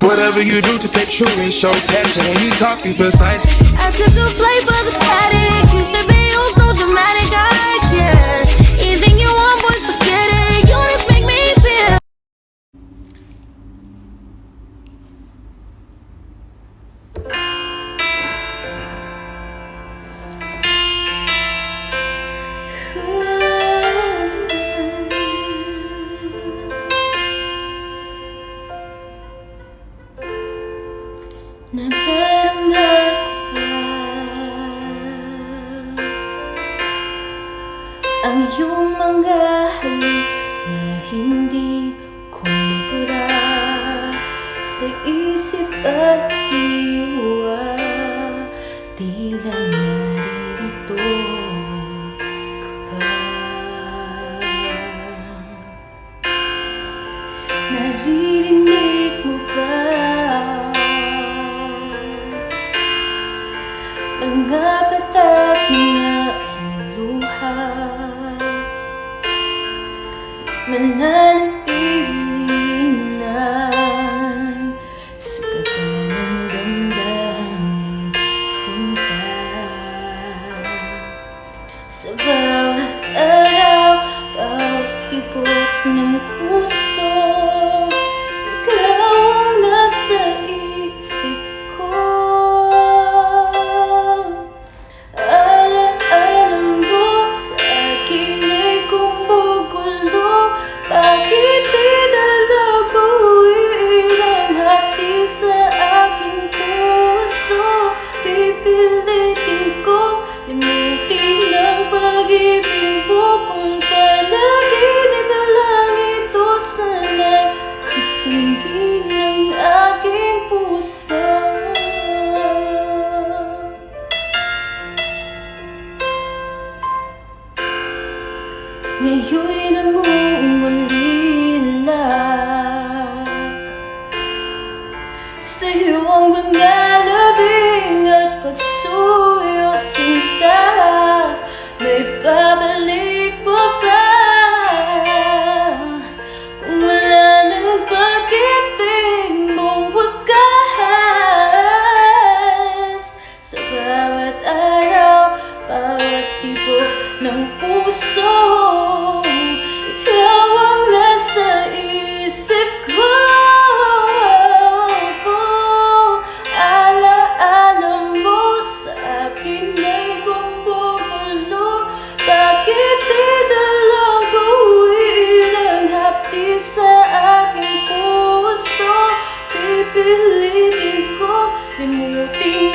Whatever you do to stay true and show passion. When you talk, be precise. I took a flight for the paddock. You should be oh so dramatic. I can't. Anything you want, boy, forget it. You just make me feel. Nadarama ko pa ang iyong mga halik na hindi ko mabura sa isip at diwa. Tila naririto ka pa. Naririnig mo ba mga patak na aking luha? Mananatili na sugatan ng damdamin, sinta. Sa bawat araw, bawat tibok ng puso, ikaw ang nasa isip ko. Alam mo sa akin ay kumugulo. Bakit di dalabuin ang hati sa aking puso? Pipilitin ko limutin ang pag-ibig mo. Kung panaginip lang ito, sana'y kasingin ng aking puso. Ngayon'y namumulila sa iyong mga labing at pagsuyo, sinta. May babalik pa ba kung wala ng pag-ibig mong wagas? Sa bawat araw, bawat tibok ng puso, ikaw ang nasa isip ko. Alaala mo sa akin ay gumugulo. Bakit di dalabuin ang hapdi sa aking puso? Pipilitin ko limutin